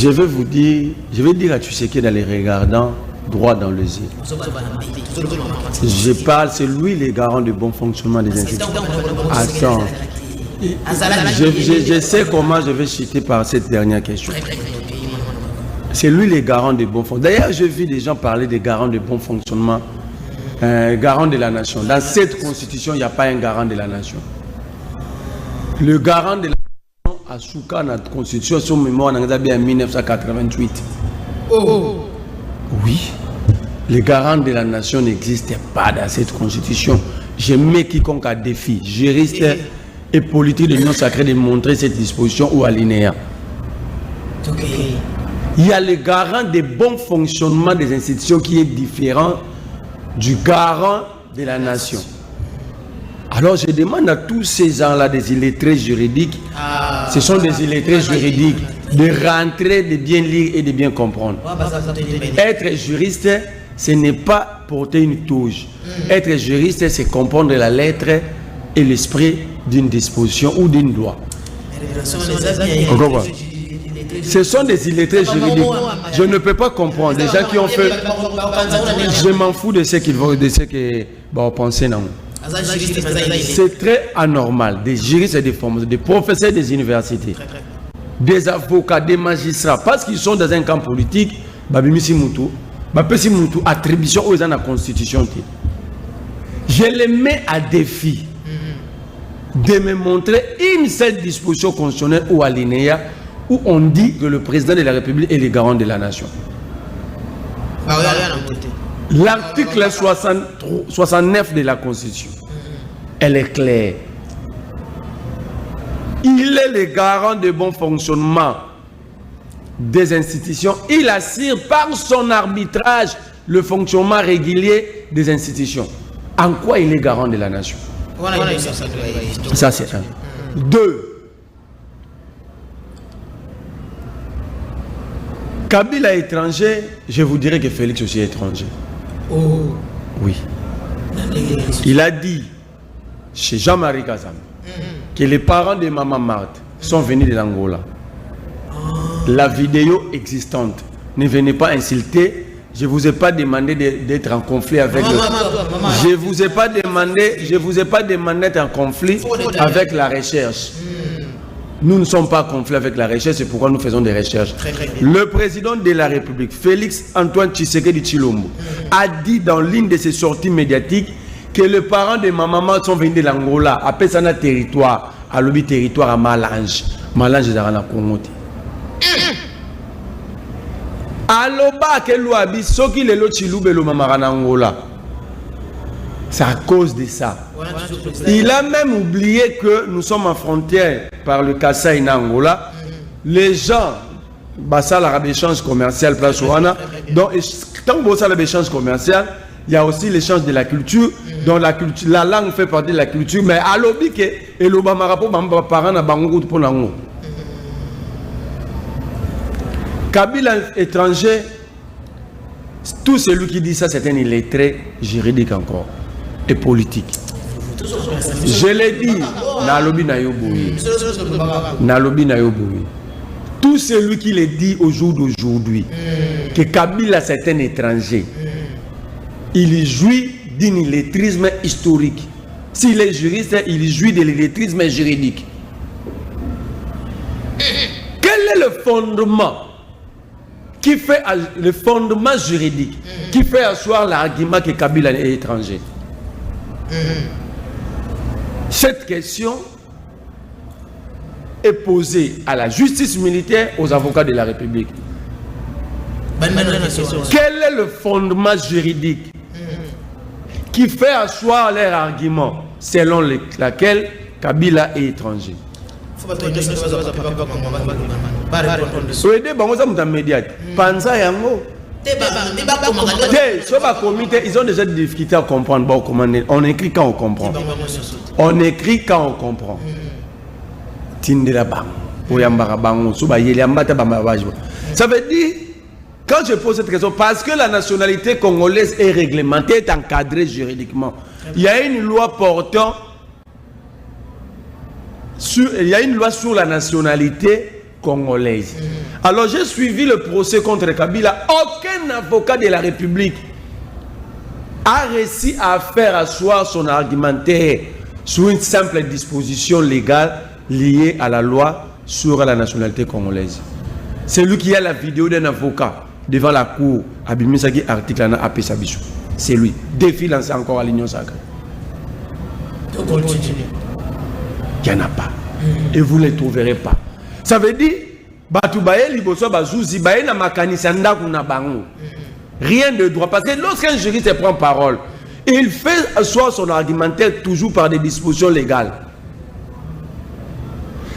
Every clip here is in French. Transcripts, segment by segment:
Je vais dire à Tshisekedi dans les regardant droit dans les yeux. Je parle, c'est lui le garant du bon fonctionnement des institutions. Attends. Je sais comment je vais chuter par cette dernière question. C'est lui le garant du bon fonctionnement. D'ailleurs, je vis des gens parler des garants du bon fonctionnement, garant de la nation. Dans cette constitution, il n'y a pas un garant de la nation. Le garant de la nation a souka notre constitution sur mémoire en 1988. Oh. Oui. Le garant de la nation n'existe pas dans cette constitution. Je mets quiconque à défi, juriste et politique de l'Union sacrée, de montrer cette disposition ou alinéa. Okay. Il y a le garant des bons fonctionnements des institutions qui est différent du garant de la nation. Alors je demande à tous ces gens-là, des illettrés juridiques, ce sont des illettrés juridiques, de rentrer, de bien lire et de bien comprendre. Être juriste, ce n'est pas porter une touche. Être juriste, c'est comprendre la lettre et l'esprit d'une disposition ou d'une loi. Ce sont des illettrés juridiques. Je ne peux pas comprendre. Des gens qui ont fait... Je m'en fous de ce qu'ils vont, de ce que vont penser. Non. C'est très anormal. Des juristes et des professeurs des universités, des avocats, des magistrats, parce qu'ils sont dans un camp politique, attribution aux dans la constitution. Je les mets à défi de me montrer une seule disposition constitutionnelle ou alinéa où on dit que le président de la République est le garant de la nation. L'article 69 de la Constitution, elle est claire. Il est le garant de bon fonctionnement des institutions. Il assure par son arbitrage le fonctionnement régulier des institutions. En quoi il est garant de la nation? Ça, c'est un. Deux. Kabila étranger, je vous dirais que Félix aussi est étranger. Oh. Oui. Il a dit chez Jean-Marie Kazam que les parents de Maman Marthe sont venus de l'Angola. La vidéo existante. Ne venez pas insulter. Je ne vous ai pas demandé d'être en conflit avec Je ne vous ai pas demandé d'être en conflit avec la recherche. Nous ne sommes pas en conflit avec la recherche, c'est pourquoi nous faisons des recherches. Le président de la République, Félix Antoine Tshisekedi Tshilombo, a dit dans l'une de ses sorties médiatiques que les parents de ma maman sont venus de l'Angola, appelé ça un territoire, à l'objet territoire à Malange. Malange est dans la Congo. Aloba ke luabi soki lelo Tshilubelo mamarana Angola. C'est à cause de ça. Il a même oublié que nous sommes en frontière par le Kasaï Angola. Les gens, ça l'échange commercial place Ouana. Donc, tant que ça l'échange commercial, il y a aussi l'échange de la culture. Donc la langue fait partie de la culture. Mais à l'objet que et le Bamarapo Bamba parent na bango pour nango. Kabila étranger, tout celui qui dit ça, c'est un illettré juridique encore et politique. Je l'ai dit, Nalobi Nayoboui. Nalobi Nayoboui. Tout celui qui le dit au jour d'aujourd'hui, que Kabila c'est un étranger, il jouit d'un illettrisme historique. S'il est juriste, il jouit de l'illettrisme juridique. Quel est le fondement qui fait le fondement juridique qui fait asseoir l'argument que Kabila est étranger? Cette question est posée à la justice militaire, aux avocats de la République. Quel est le fondement juridique qui fait asseoir leur argument selon laquelle Kabila est étranger? Ils ont déjà des difficultés à comprendre. On écrit quand on comprend. On écrit quand on comprend. Ça veut dire, quand je pose cette question, parce que la nationalité congolaise est réglementée, est encadrée juridiquement. Il y a une loi portant sur la nationalité congolaise. Alors j'ai suivi le procès contre Kabila. Aucun avocat de la République a réussi à faire asseoir son argumentaire sur une simple disposition légale liée à la loi sur la nationalité congolaise. C'est lui qui a la vidéo d'un avocat devant la cour. Abimisaki article à AP Sabichou. C'est lui. Défi lancé encore à l'Union sacrée. Il n'y en a pas. Et vous ne les trouverez pas. Ça veut dire, rien de droit. Parce que lorsqu'un juriste prend parole, il fait asseoir son argumentaire toujours par des dispositions légales.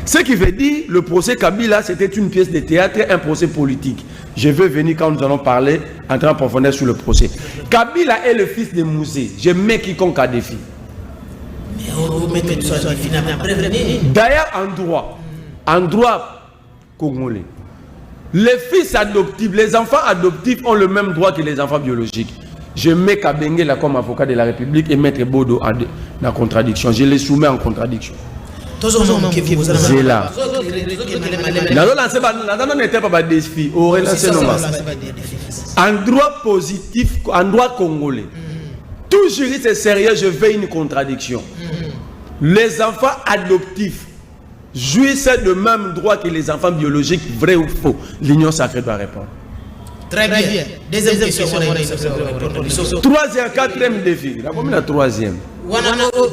Ce qui veut dire, le procès Kabila, c'était une pièce de théâtre, un procès politique. Je vais venir quand nous allons parler, entrer en profondeur sur le procès. Kabila est le fils de Mouzé. Je mets quiconque à défi. D'ailleurs, en droit congolais, les fils adoptifs, les enfants adoptifs ont le même droit que les enfants biologiques. Je mets Kabenge là comme avocat de la République et Maître Bodo en la contradiction. Je les soumets en contradiction. C'est là. En droit positif, en droit congolais, tout juriste est sérieux, je fais une contradiction. Les enfants adoptifs jouissent de même droit que les enfants biologiques, vrai ou faux? L'Union sacrée doit répondre. Très bien. Deuxième question. Troisième, quatrième défi. La combien la troisième? On a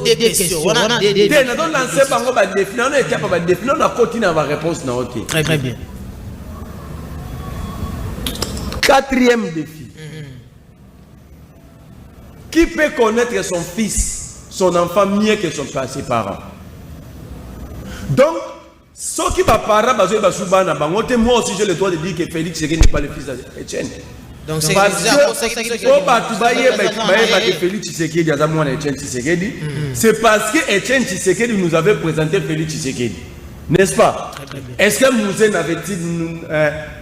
des questions. On a des défis. On a continué à avoir réponse. Très bien. Quatrième défi. Qui peut connaître son fils, son enfant mieux que ses parents? Donc, ce qui va parler, moi aussi j'ai le droit de dire que Félix Tshisekedi n'est pas le fils d'Etienne. Donc c'est parce que Etienne Tshisekedi nous avait présenté Félix Tshisekedi. N'est-ce pas? Est-ce que Mouzé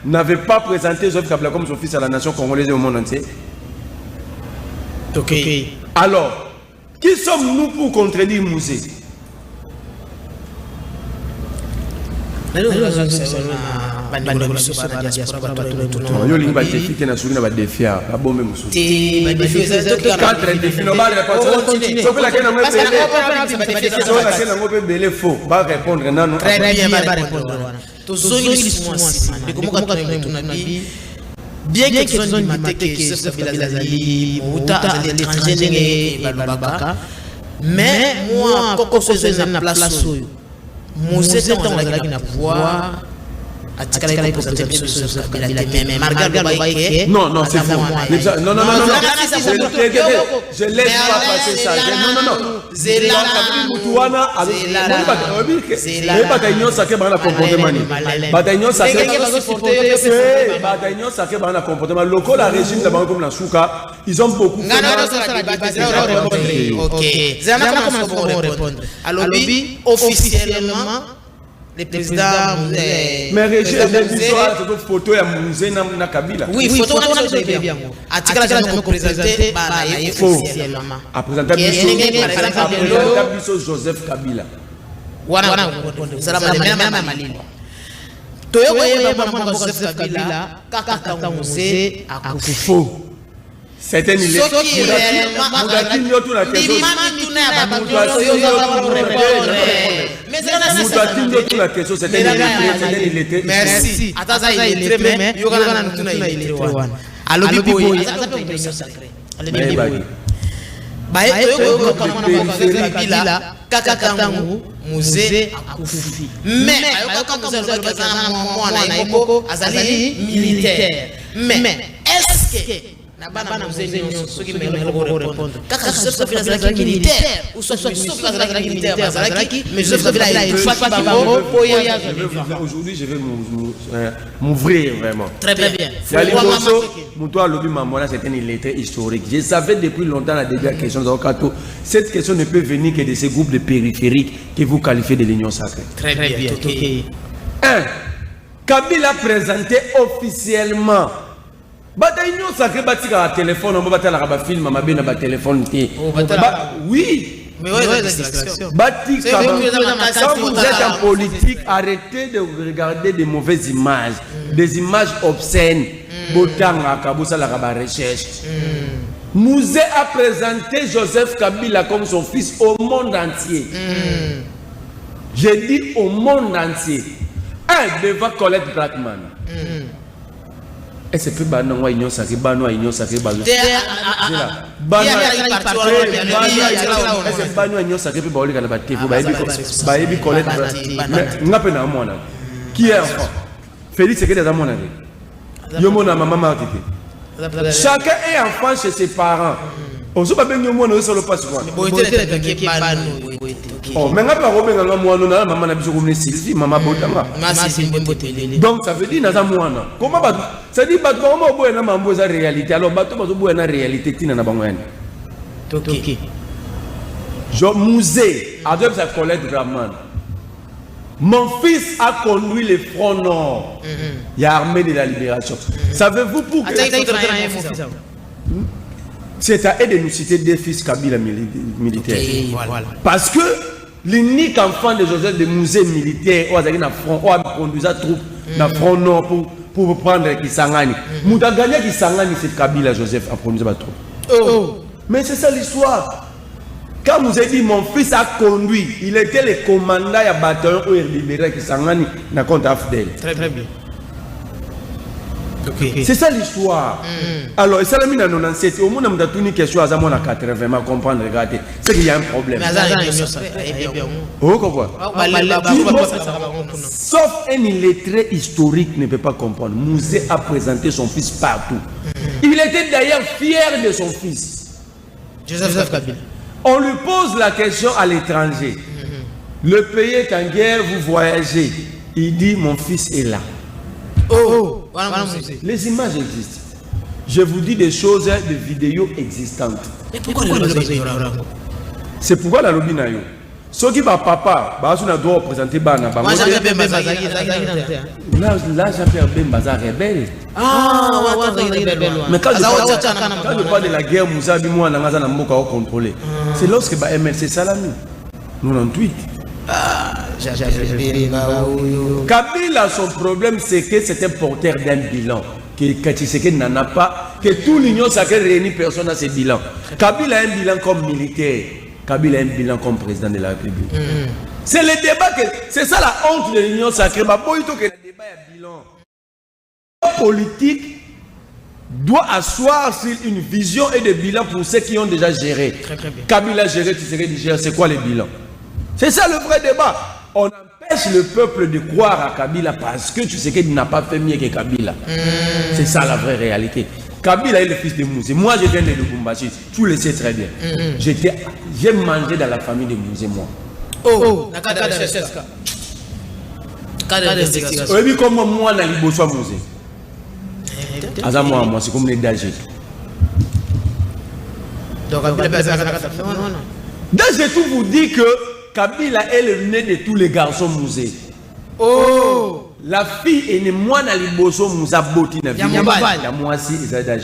n'avait pas présenté Joseph Kabila comme son fils à la nation congolaise et au monde entier? Ok. Alors, qui sommes-nous pour contredire Mouzé? Nous avons bien que ce soit mais moi, quand je suis dans la place, Mouzé est dans la pouvoir. Non, non, c'est faux. Non, je laisse pas passer ça. Non. Ils ont beaucoup officiellement. Le président. Mais Régis, cette photo à Mouzé na Kabila. Oui, photo on bien. Article que nous présenté officiellement. À présenter Joseph Kabila. Voilà. C'est la même Maline. Toyo Joseph Kabila, kaka Mouzé a faux. C'est un illégal. Merci. Mais est-ce que ceux qui me répondre. Aujourd'hui, je vais m'ouvrir vraiment. Très bien. C'est un illettré historique. Je savais depuis longtemps la dernière question. Cette question ne peut venir que de ces groupes de périphériques que vous qualifiez de l'Union sacrée. Très bien. 1. Kabila présenté officiellement. L'Union sacrée, téléphone, on va film, téléphone. Oui, Mais ouais, la distraction. Quand vous êtes en politique, arrêtez de regarder des mauvaises images, des images obscènes. Botanga, Kaboussa, la recherche. Mouzé a présenté Joseph Kabila comme son fils au monde entier. J'ai dit au monde entier. Un devant Colette Blackman. Et c'est plus banal, union sacrée, banal, union sacrée, banal. Qui est enfant? Félix, c'est que des amants. Chacun est enfant chez ses parents. On se bat bien au monde, on se le passe. Oh, mais donc ça veut dire que comment ça dit que comment la réalité alors la réalité musée avec sa collègue Draman. Mon fils a conduit le front nord. Il y a l'armée de la libération. Savez-vous pourquoi? C'est à eux de nous citer des fils Kabila militaires. Parce que l'unique enfant de Joseph de musée militaire a conduit sa troupe dans le front nord pour prendre Kisangani. Mouta gagné Kisangani, c'est Kabila Joseph a conduit sa troupe. Mais c'est ça l'histoire. Quand vous avez dit mon fils a conduit, il était le commandant du bataillon où il libérait Kisangani dans le compte Afdel. Très bien. C'est ça l'histoire. Alors, ça l'a mis dans 97. Au moins, on a une question à 80, comprendre, regarder. C'est qu'il y a un problème. Oh, quoi? Sauf un illettré historique ne peut pas comprendre. Mouzé a présenté son fils partout. Il était d'ailleurs fier de son fils. Joseph Kabila. On lui pose la question à l'étranger. Le pays est en guerre, vous voyagez. Il dit, mon fils est là. Les images existent. Je vous dis des choses, des vidéos existantes. Mais pourquoi le lobby? C'est pourquoi la lobby n'a eu. Ce qui va papa, on doit présenter Bana. Là, Jean-Pierre Bemba est rebelle. Mais quand je parle de la guerre, contrôlé. C'est lorsque MLC Salami, 98. Kabila, son problème, c'est que c'est un porteur d'un bilan. Que Tshisekedi n'en a pas, que tout l'Union sacrée réunit personne à ce bilan. Kabila a un bilan comme militaire, Kabila a un bilan comme président de la République. C'est le débat, c'est ça la honte de l'Union sacrée. Le débat est bilan. La politique doit asseoir sur une vision et des bilans pour ceux qui ont déjà géré. Kabila a géré, Tshisekedi gère, c'est quoi le bilan? C'est ça le vrai débat. On empêche le peuple de croire à Kabila parce que tu sais qu'il n'a pas fait mieux que Kabila. C'est ça la vraie réalité. Kabila est le fils de Mouzé. Moi, je viens de Lubumbashi. Tu le sais très bien. J'ai mangé dans la famille de Mouzé, moi. Oui, comme moi, dans le Bosso Mouzé. Moi, c'est comme les Dagé. Donc, je tout vous dis que Kabila est le nez de tous les garçons Mouzé. La fille est née moi dans les bosso Mouza Boti na vie. Moi aussi, ils ont d'âge.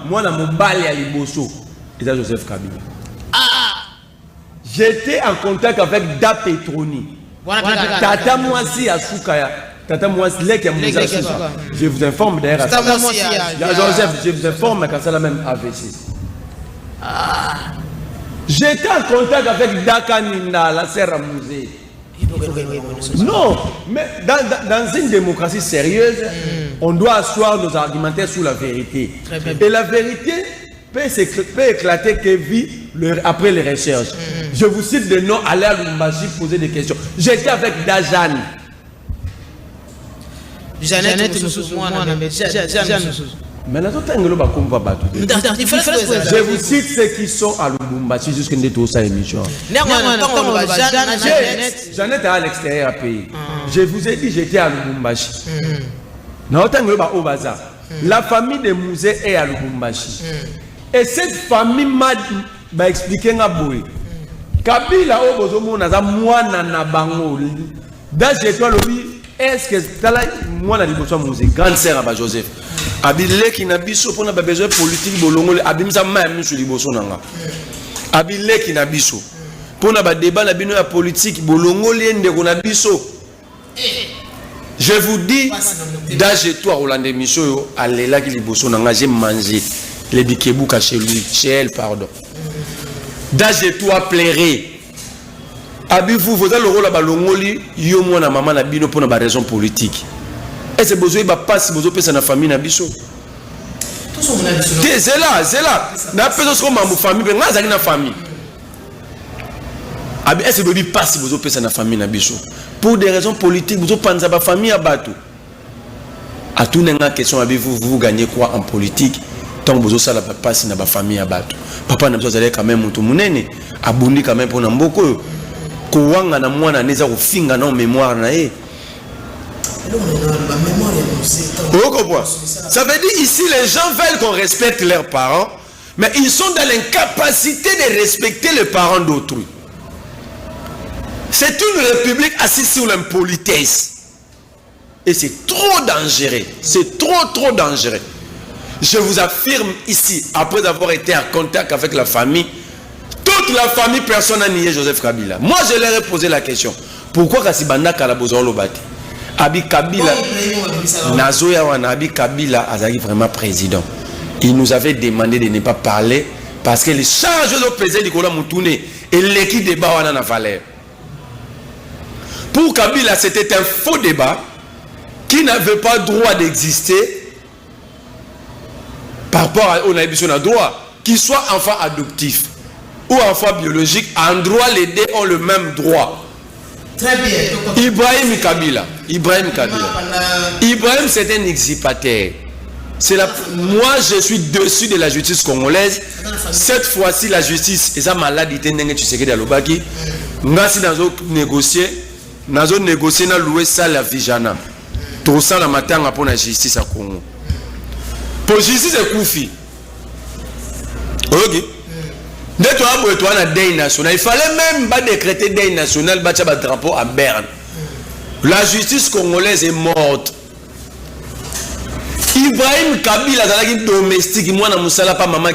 Moi dans mon bal à Liboso, ils ont Joseph Kabila. J'étais en contact avec Da Petroni. Tata moi aussi à Soukaya. Tata moi aussi les qui a Mouza Sousa. Je vous informe d'ailleurs. Joseph, je vous informe quand ça la même AVC. J'étais en contact avec Daka Ninda, la sœur à Mouzé. Non, mais dans une démocratie sérieuse, on doit asseoir nos argumentaires sous la vérité. Et la vérité peut éclater après les recherches. Je vous cite des noms, allez à Lumbashi poser des questions. J'étais avec Dajane. Jeannette, mais là, je vous cite ceux qui sont à Lubumbashi jusqu'à cette émission. Jeannette est à l'extérieur à pays. Je vous ai dit, j'étais à Lubumbashi. La famille de Mouzé est à Lubumbashi. Et cette famille m'a expliqué Kabila Obozomo mwana na bango. Est-ce que moi, je suis grande sœur à Joseph? Abile qui n'a pas besoin politique bolongo abimsa même sur liboso nanga. abileki na biso pona ba débat na bino ya politique bolongo liende ko na biso. Je vous dis d'âge toi Rolande Micho alela ki liboso na nga j'ai mangé les bikebuka chez lui chez elle pardon. D'âge toi plairait abi vous allez le rôle la balongoli yo mwana maman na bino pona ba raison politique. Et c'est besoin ba passe besoin pesa na famille na biso. C'est là. Na peso ko ma famille nga zaki na famille. Abi est-ce que passe besoin pesa na famille na biso. Pour des raisons politiques, vous pensez ba famille à bateau. À tout nenga question abi vous gagnez quoi en politique tant vous ça la passe na ba famille à bateau. Papa na besoin quand même mutu munene abundi quand même pour na mboko ko wanga na mwana neza ko finga na mémoire na ye. Ça veut dire ici les gens veulent qu'on respecte leurs parents, mais ils sont dans l'incapacité de respecter les parents d'autrui. C'est une république assise sur l'impolitesse. Et c'est trop dangereux. C'est trop dangereux. Je vous affirme ici, après avoir été en contact avec la famille, toute la famille, personne n'a nié Joseph Kabila. Moi, je leur ai posé la question. Pourquoi Kassibanda Kalabozon Lobati Abi Kabila, Nazoya Wana, Abi Kabila Azaki vraiment président. Il nous avait demandé de ne pas parler parce que les charges de président Nicolas Moutoune et l'équipe débat Wana na valeur. Pour Kabila, c'était un faux débat qui n'avait pas droit d'exister par rapport à on a droit, qu'il soit enfant adoptif ou enfant biologique, en droit les deux ont le même droit. Très bien. Ibrahim Kabila, c'est un exipataire. Moi, je suis dessus de la justice congolaise. Cette fois-ci, la justice, et ça maladie, tu sais que dans le baki, merci dans négocier, dans louer ça la Vijana. Tout ça la matin pour la justice à Congo. Pour justice c'est Koufi. Ok. Dès toi, tu as un deuil national. Il fallait même pas décréter deuil national, battre un drapeau à Berne. La justice congolaise est morte. Ibrahim Kabila, domestique, moi, na musala pas maman